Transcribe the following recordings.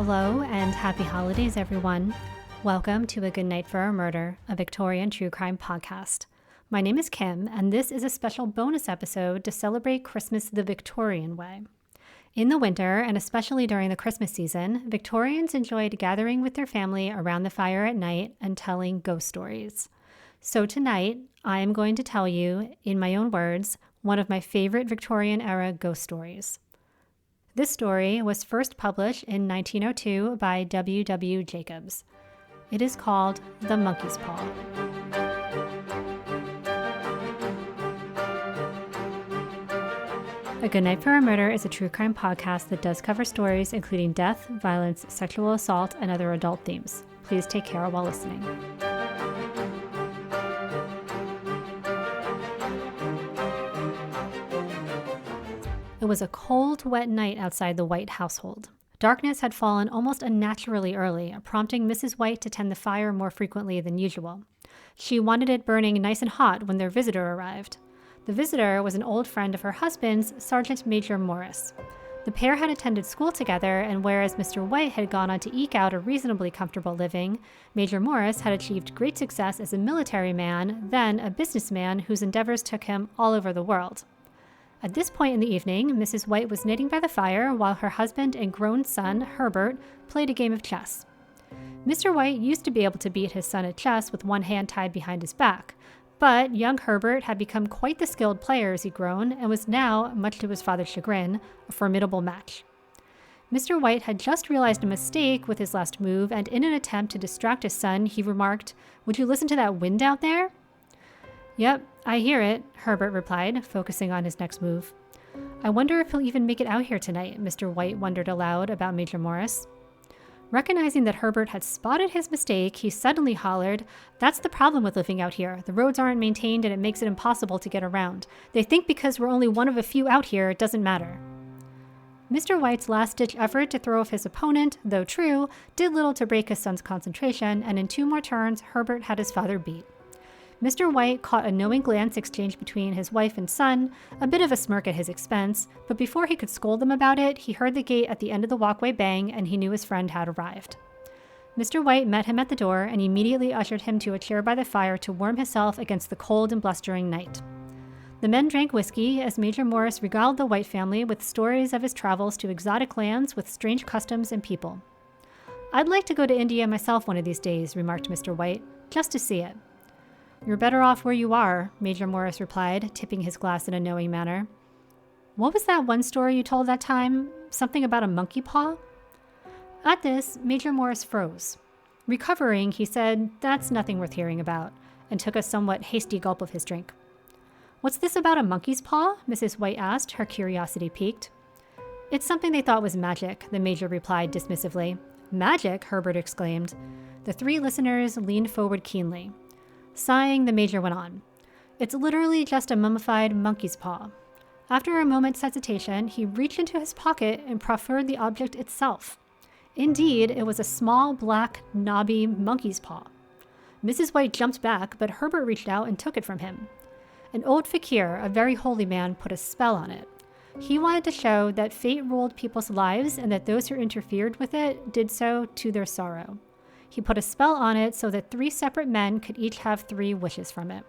Hello and happy holidays, everyone. Welcome to A Good Night for a Murder, a Victorian true crime podcast. My name is Kim, and this is a special bonus episode to celebrate Christmas the Victorian way. In the winter, and especially during the Christmas season, Victorians enjoyed gathering with their family around the fire at night and telling ghost stories. So tonight, I am going to tell you, in my own words, one of my favorite Victorian-era ghost stories. This story was first published in 1902 by W. W. Jacobs. It is called The Monkey's Paw. A Good Night for a Murder is a true crime podcast that does cover stories including death, violence, sexual assault, and other adult themes. Please take care while listening. It was a cold, wet night outside the White household. Darkness had fallen almost unnaturally early, prompting Mrs. White to tend the fire more frequently than usual. She wanted it burning nice and hot when their visitor arrived. The visitor was an old friend of her husband's, Sergeant Major Morris. The pair had attended school together, and whereas Mr. White had gone on to eke out a reasonably comfortable living, Major Morris had achieved great success as a military man, then a businessman whose endeavors took him all over the world. At this point in the evening, Mrs. White was knitting by the fire while her husband and grown son, Herbert, played a game of chess. Mr. White used to be able to beat his son at chess with one hand tied behind his back, but young Herbert had become quite the skilled player as he'd grown and was now, much to his father's chagrin, a formidable match. Mr. White had just realized a mistake with his last move, and in an attempt to distract his son, he remarked, "Would you listen to that wind out there?" "Yep, I hear it," Herbert replied, focusing on his next move. "I wonder if he'll even make it out here tonight," Mr. White wondered aloud about Major Morris. Recognizing that Herbert had spotted his mistake, he suddenly hollered, "That's the problem with living out here. The roads aren't maintained and it makes it impossible to get around. They think because we're only one of a few out here, it doesn't matter." Mr. White's last-ditch effort to throw off his opponent, though true, did little to break his son's concentration, and in 2 more turns, Herbert had his father beat. Mr. White caught a knowing glance exchanged between his wife and son, a bit of a smirk at his expense, but before he could scold them about it, he heard the gate at the end of the walkway bang, and he knew his friend had arrived. Mr. White met him at the door and immediately ushered him to a chair by the fire to warm himself against the cold and blustering night. The men drank whiskey as Major Morris regaled the White family with stories of his travels to exotic lands with strange customs and people. "I'd like to go to India myself one of these days," remarked Mr. White, "just to see it." "You're better off where you are," Major Morris replied, tipping his glass in a knowing manner. "What was that one story you told that time? Something about a monkey paw?" At this, Major Morris froze. Recovering, he said, "That's nothing worth hearing about," and took a somewhat hasty gulp of his drink. "What's this about a monkey's paw?" Mrs. White asked, her curiosity piqued. "It's something they thought was magic," the Major replied dismissively. "Magic?" Herbert exclaimed. The 3 listeners leaned forward keenly. Sighing, the Major went on. "It's literally just a mummified monkey's paw." After a moment's hesitation, he reached into his pocket and proffered the object itself. Indeed, it was a small, black, knobby monkey's paw. Mrs. White jumped back, but Herbert reached out and took it from him. An old fakir, a very holy man, put a spell on it. He wanted to show that fate ruled people's lives and that those who interfered with it did so to their sorrow. He put a spell on it so that 3 separate men could each have 3 wishes from it.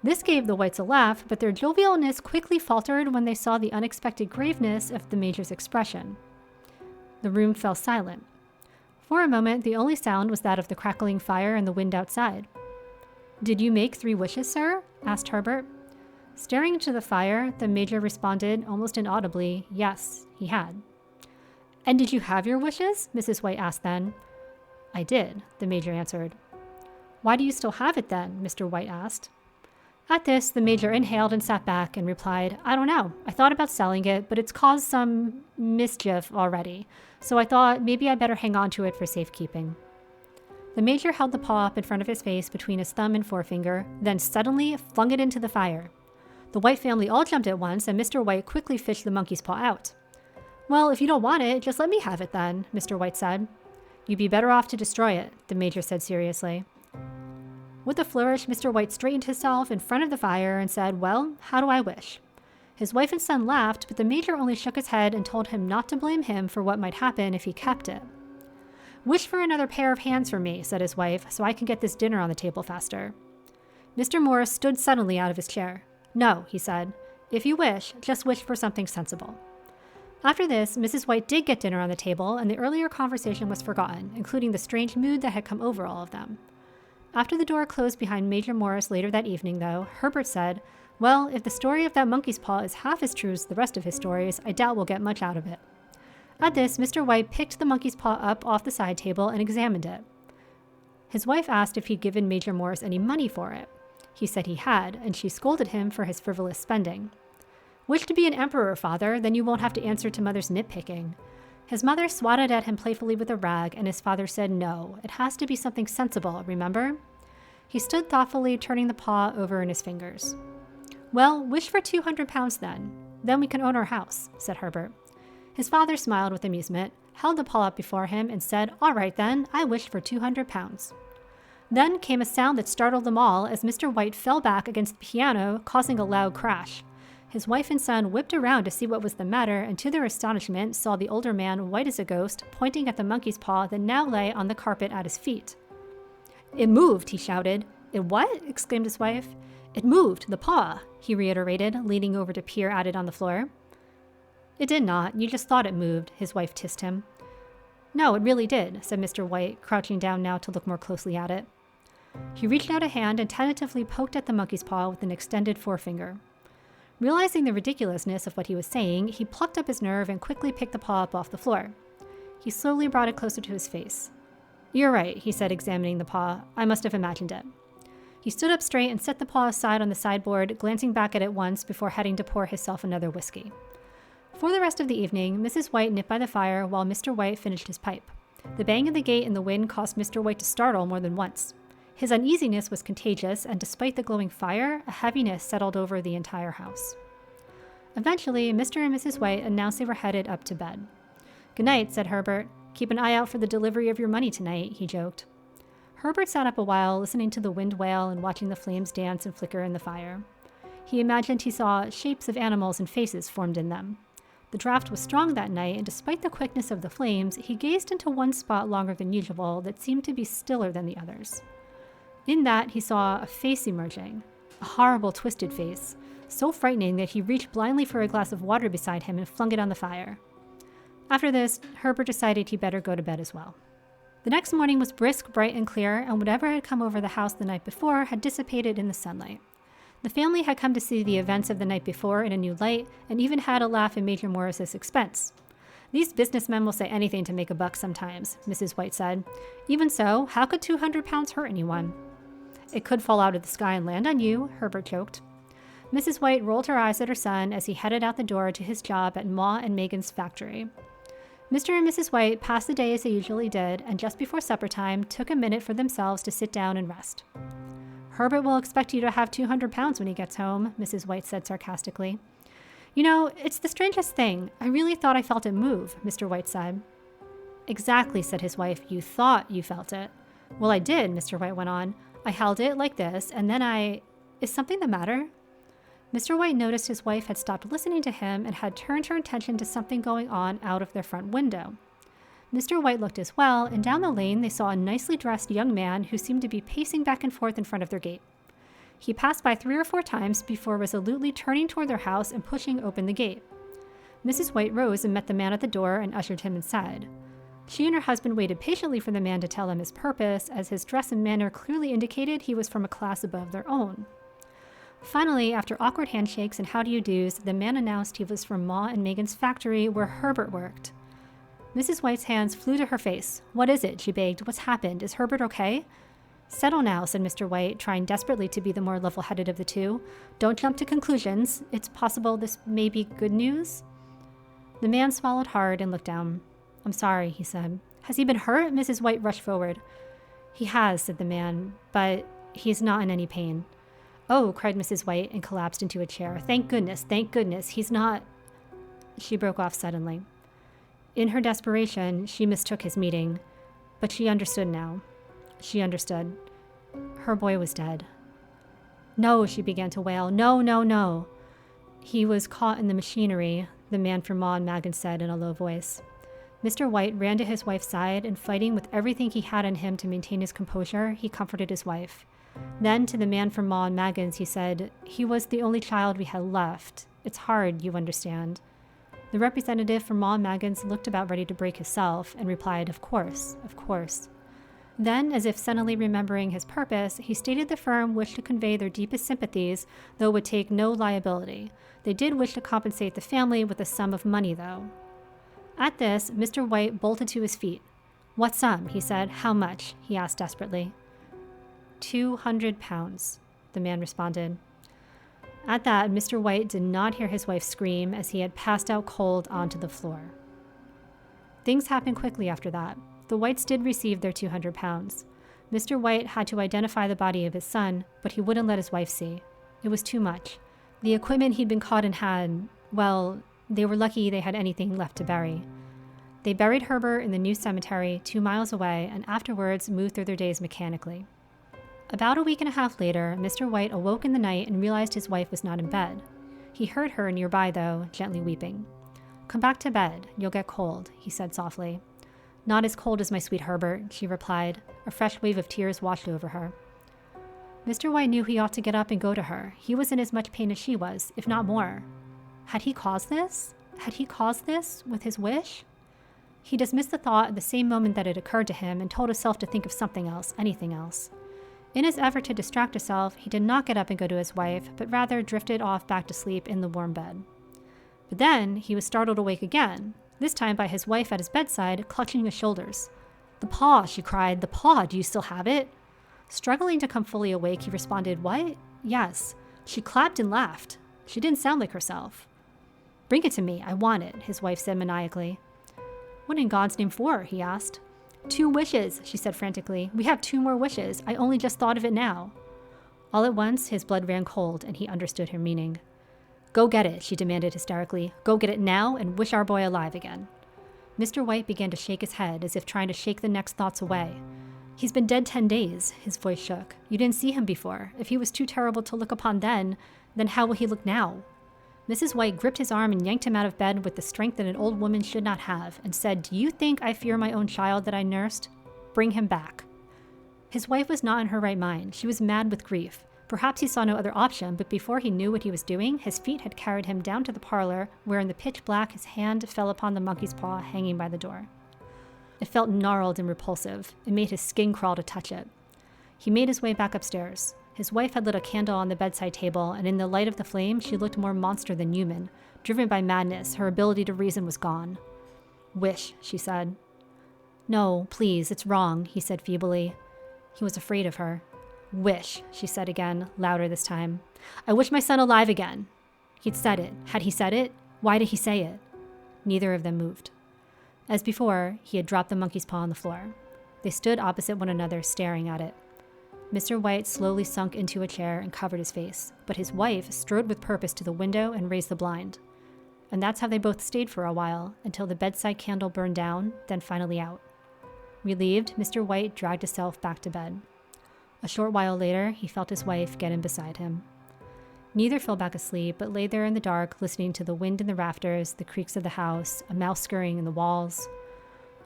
This gave the Whites a laugh, but their jovialness quickly faltered when they saw the unexpected graveness of the Major's expression. The room fell silent. For a moment, the only sound was that of the crackling fire and the wind outside. "Did you make 3 wishes, sir?" asked Herbert. Staring into the fire, the Major responded almost inaudibly, yes, he had. "And did you have your wishes?" Mrs. White asked then. "I did," the Major answered. "Why do you still have it then?" Mr. White asked. At this, the Major inhaled and sat back and replied, "I don't know. I thought about selling it, but it's caused some mischief already, so I thought maybe I'd better hang on to it for safekeeping." The Major held the paw up in front of his face between his thumb and forefinger, then suddenly flung it into the fire. The White family all jumped at once, and Mr. White quickly fished the monkey's paw out. "Well, if you don't want it, just let me have it then," Mr. White said. "You'd be better off to destroy it," the Major said seriously. With a flourish, Mr. White straightened himself in front of the fire and said, "Well, how do I wish?" His wife and son laughed, but the Major only shook his head and told him not to blame him for what might happen if he kept it. "Wish for another pair of hands for me," said his wife, "so I can get this dinner on the table faster." Mr. Morris stood suddenly out of his chair. "No," he said. "If you wish, just wish for something sensible." After this, Mrs. White did get dinner on the table, and the earlier conversation was forgotten, including the strange mood that had come over all of them. After the door closed behind Major Morris later that evening, though, Herbert said, "Well, if the story of that monkey's paw is half as true as the rest of his stories, I doubt we'll get much out of it." At this, Mr. White picked the monkey's paw up off the side table and examined it. His wife asked if he'd given Major Morris any money for it. He said he had, and she scolded him for his frivolous spending. "Wish to be an emperor, father, then you won't have to answer to mother's nitpicking." His mother swatted at him playfully with a rag, and his father said no, it has to be something sensible, remember? He stood thoughtfully, turning the paw over in his fingers. "Well, wish for 200 pounds then. Then we can own our house," said Herbert. His father smiled with amusement, held the paw up before him, and said, "All right then, I wish for 200 pounds. Then came a sound that startled them all as Mr. White fell back against the piano, causing a loud crash. His wife and son whipped around to see what was the matter, and to their astonishment saw the older man, white as a ghost, pointing at the monkey's paw that now lay on the carpet at his feet. "It moved," he shouted. "It what?" exclaimed his wife. "It moved, the paw," he reiterated, leaning over to peer at it on the floor. "It did not. You just thought it moved," his wife tissed him. "No, it really did," said Mr. White, crouching down now to look more closely at it. He reached out a hand and tentatively poked at the monkey's paw with an extended forefinger. Realizing the ridiculousness of what he was saying, he plucked up his nerve and quickly picked the paw up off the floor. He slowly brought it closer to his face. "You're right," he said, examining the paw. "I must have imagined it." He stood up straight and set the paw aside on the sideboard, glancing back at it once before heading to pour himself another whiskey. For the rest of the evening, Mrs. White knit by the fire while Mr. White finished his pipe. The bang of the gate in the wind caused Mr. White to startle more than once. His uneasiness was contagious, and despite the glowing fire, a heaviness settled over the entire house. Eventually, Mr. and Mrs. White announced they were headed up to bed. "Good night," said Herbert. "Keep an eye out for the delivery of your money tonight," he joked. Herbert sat up a while, listening to the wind wail and watching the flames dance and flicker in the fire. He imagined he saw shapes of animals and faces formed in them. The draft was strong that night, and despite the quickness of the flames, he gazed into one spot longer than usual that seemed to be stiller than the others. In that, he saw a face emerging, a horrible, twisted face, so frightening that he reached blindly for a glass of water beside him and flung it on the fire. After this, Herbert decided he'd better go to bed as well. The next morning was brisk, bright, and clear, and whatever had come over the house the night before had dissipated in the sunlight. The family had come to see the events of the night before in a new light, and even had a laugh at Major Morris's expense. "These businessmen will say anything to make a buck sometimes," Mrs. White said. "Even so, how could 200 pounds hurt anyone?" "It could fall out of the sky and land on you," Herbert joked. Mrs. White rolled her eyes at her son as he headed out the door to his job at Ma and Megan's factory. Mr. and Mrs. White passed the day as they usually did, and just before supper time, took a minute for themselves to sit down and rest. "Herbert will expect you to have 200 pounds when he gets home," Mrs. White said sarcastically. "You know, it's the strangest thing. I really thought I felt it move," Mr. White said. "Exactly," said his wife. "You thought you felt it." "Well, I did," Mr. White went on. "I held it like this, and then Is something the matter?" Mr. White noticed his wife had stopped listening to him and had turned her attention to something going on out of their front window. Mr. White looked as well, and down the lane they saw a nicely dressed young man who seemed to be pacing back and forth in front of their gate. He passed by 3 or 4 times before resolutely turning toward their house and pushing open the gate. Mrs. White rose and met the man at the door and ushered him inside. She and her husband waited patiently for the man to tell them his purpose, as his dress and manner clearly indicated he was from a class above their own. Finally, after awkward handshakes and how-do-you-dos, the man announced he was from Ma and Megan's factory where Herbert worked. Mrs. White's hands flew to her face. "What is it?" she begged. "What's happened? Is Herbert okay?" "Settle now," said Mr. White, trying desperately to be the more level-headed of the two. "Don't jump to conclusions. It's possible this may be good news." The man swallowed hard and looked down. "I'm sorry," he said. "Has he been hurt?" Mrs. White rushed forward. "He has," said the man, "but he's not in any pain." "Oh," cried Mrs. White and collapsed into a chair. Thank goodness, he's not—" She broke off suddenly. In her desperation, she mistook his meaning, but she understood now. She understood. Her boy was dead. "No," she began to wail. "No, no, no." He was caught in the machinery, the man from Ma and Magan said in a low voice. Mr. White ran to his wife's side and, fighting with everything he had in him to maintain his composure, he comforted his wife. Then to the man from Ma and Magan's he said, "He was the only child we had left. It's hard, you understand." The representative from Ma and Magan's looked about ready to break himself and replied, "Of course, of course." Then, as if suddenly remembering his purpose, he stated the firm wished to convey their deepest sympathies, though would take no liability. They did wish to compensate the family with a sum of money, though. At this, Mr. White bolted to his feet. "What sum?" he said. "How much?" he asked desperately. £200, the man responded. At that, Mr. White did not hear his wife scream as he had passed out cold onto the floor. Things happened quickly after that. The Whites did receive their £200. Mr. White had to identify the body of his son, but he wouldn't let his wife see. It was too much. The equipment he'd been caught and had, well, they were lucky they had anything left to bury. They buried Herbert in the new cemetery 2 miles away and afterwards moved through their days mechanically. About a week and a half later, Mr. White awoke in the night and realized his wife was not in bed. He heard her nearby, though, gently weeping. "Come back to bed. You'll get cold," he said softly. "Not as cold as my sweet Herbert," she replied. A fresh wave of tears washed over her. Mr. White knew he ought to get up and go to her. He was in as much pain as she was, if not more. Had he caused this? Had he caused this with his wish? He dismissed the thought at the same moment that it occurred to him and told himself to think of something else, anything else. In his effort to distract himself, he did not get up and go to his wife, but rather drifted off back to sleep in the warm bed. But then he was startled awake again, this time by his wife at his bedside, clutching his shoulders. "The paw," she cried. "The paw, do you still have it?" Struggling to come fully awake, he responded, "What?" "Yes." She clapped and laughed. She didn't sound like herself. "Bring it to me. I want it," his wife said maniacally. "What in God's name for?" he asked. 2 wishes, she said frantically. "We have 2 more wishes. I only just thought of it now." All at once, his blood ran cold, and he understood her meaning. "Go get it," she demanded hysterically. "Go get it now and wish our boy alive again." Mr. White began to shake his head as if trying to shake the next thoughts away. "He's been dead 10 days, his voice shook. "You didn't see him before. If he was too terrible to look upon then how will he look now?" Mrs. White gripped his arm and yanked him out of bed with the strength that an old woman should not have, and said, "Do you think I fear my own child that I nursed? Bring him back." His wife was not in her right mind. She was mad with grief. Perhaps he saw no other option, but before he knew what he was doing, his feet had carried him down to the parlor, where in the pitch black his hand fell upon the monkey's paw hanging by the door. It felt gnarled and repulsive. It made his skin crawl to touch it. He made his way back upstairs. His wife had lit a candle on the bedside table, and in the light of the flame, she looked more monster than human. Driven by madness, her ability to reason was gone. "Wish," she said. "No, please, it's wrong," he said feebly. He was afraid of her. "Wish," she said again, louder this time. "I wish my son alive again." He'd said it. Had he said it? Why did he say it? Neither of them moved. As before, he had dropped the monkey's paw on the floor. They stood opposite one another, staring at it. Mr. White slowly sunk into a chair and covered his face, but his wife strode with purpose to the window and raised the blind. And that's how they both stayed for a while, until the bedside candle burned down, then finally out. Relieved, Mr. White dragged himself back to bed. A short while later, he felt his wife get in beside him. Neither fell back asleep, but lay there in the dark, listening to the wind in the rafters, the creaks of the house, a mouse scurrying in the walls.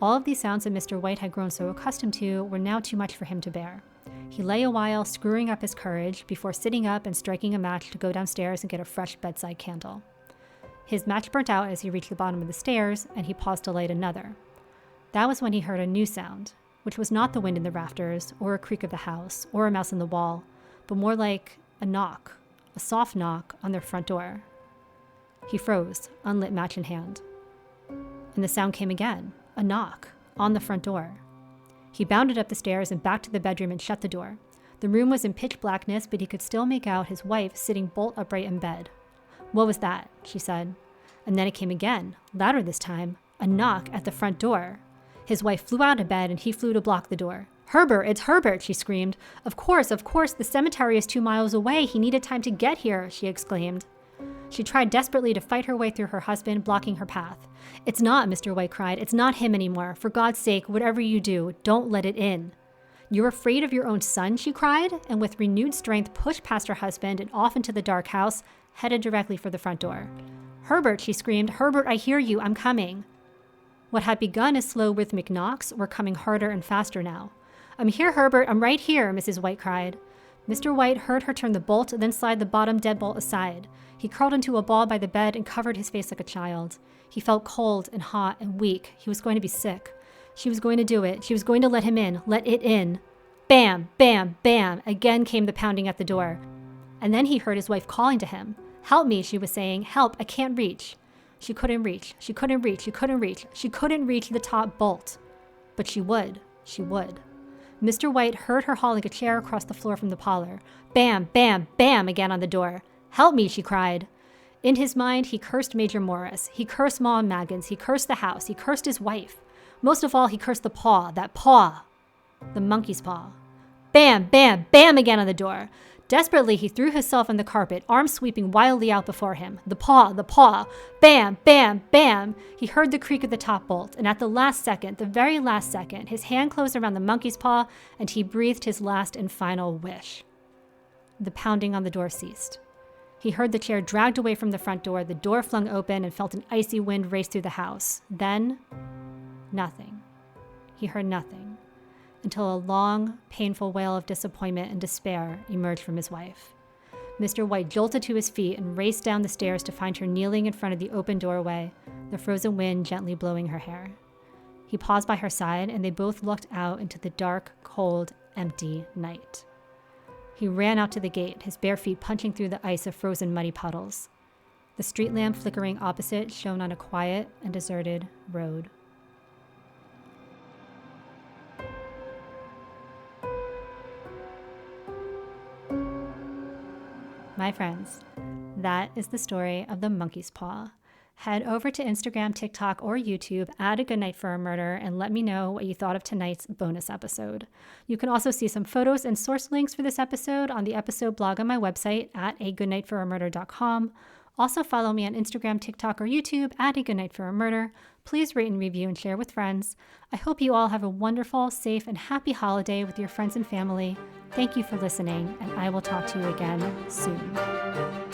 All of these sounds that Mr. White had grown so accustomed to were now too much for him to bear. He lay a while, screwing up his courage, before sitting up and striking a match to go downstairs and get a fresh bedside candle. His match burnt out as he reached the bottom of the stairs, and he paused to light another. That was when he heard a new sound, which was not the wind in the rafters, or a creak of the house, or a mouse in the wall, but more like a knock, a soft knock on their front door. He froze, unlit match in hand. And the sound came again, a knock, on the front door. He bounded up the stairs and back to the bedroom and shut the door. The room was in pitch blackness, but he could still make out his wife sitting bolt upright in bed. "What was that?" she said. And then it came again, louder this time, a knock at the front door. His wife flew out of bed and he flew to block the door. "Herbert, it's Herbert," she screamed. Of course, the cemetery is 2 miles away. He needed time to get here," she exclaimed. She tried desperately to fight her way through her husband, blocking her path. "It's not," Mr. White cried. "It's not him anymore. For God's sake, whatever you do, don't let it in." "You're afraid of your own son?" she cried, and with renewed strength pushed past her husband and off into the dark house. headed directly for the front door. "Herbert," she screamed. "Herbert, I hear you. I'm coming." What had begun as slow rhythmic knocks were coming harder and faster now. "I'm here, Herbert. I'm right here," Mrs. White cried. Mr. White heard her turn the bolt, then slide the bottom deadbolt aside. He curled into a ball by the bed and covered his face like a child. He felt cold and hot and weak. He was going to be sick. She was going to do it. She was going to let him in. Let it in. Bam, bam, bam. Again came the pounding at the door. And then he heard his wife calling to him. "Help me," she was saying. "Help, I can't reach." She couldn't reach. She couldn't reach. She couldn't reach. She couldn't reach the top bolt. But she would. She would. Mr. White heard her hauling a chair across the floor from the parlor. Bam, bam, bam again on the door. "Help me," she cried. In his mind, he cursed Major Morris. He cursed Ma and Maggins. He cursed the house. He cursed his wife. Most of all, he cursed the paw. That paw. The monkey's paw. Bam, bam, bam again on the door. Desperately, he threw himself on the carpet, arms sweeping wildly out before him. The paw, the paw. Bam, bam, bam. He heard the creak of the top bolt, and at the last second, the very last second, his hand closed around the monkey's paw, and he breathed his last and final wish. The pounding on the door ceased. He heard the chair dragged away from the front door, the door flung open, and felt an icy wind race through the house. Then, nothing. He heard nothing, until a long, painful wail of disappointment and despair emerged from his wife. Mr. White jolted to his feet and raced down the stairs to find her kneeling in front of the open doorway, the frozen wind gently blowing her hair. He paused by her side, and they both looked out into the dark, cold, empty night. He ran out to the gate, his bare feet punching through the ice of frozen muddy puddles. The street lamp flickering opposite shone on a quiet and deserted road. My friends, that is the story of the monkey's paw. Head over to Instagram, TikTok, or YouTube, add a Goodnight for a Murder, and let me know what you thought of tonight's bonus episode. You can also see some photos and source links for this episode on the episode blog on my website at agoodnightforamurder.com. Also follow me on Instagram, TikTok, or YouTube at A Goodnight for a Murder. Please rate and review and share with friends. I hope you all have a wonderful, safe, and happy holiday with your friends and family. Thank you for listening, and I will talk to you again soon.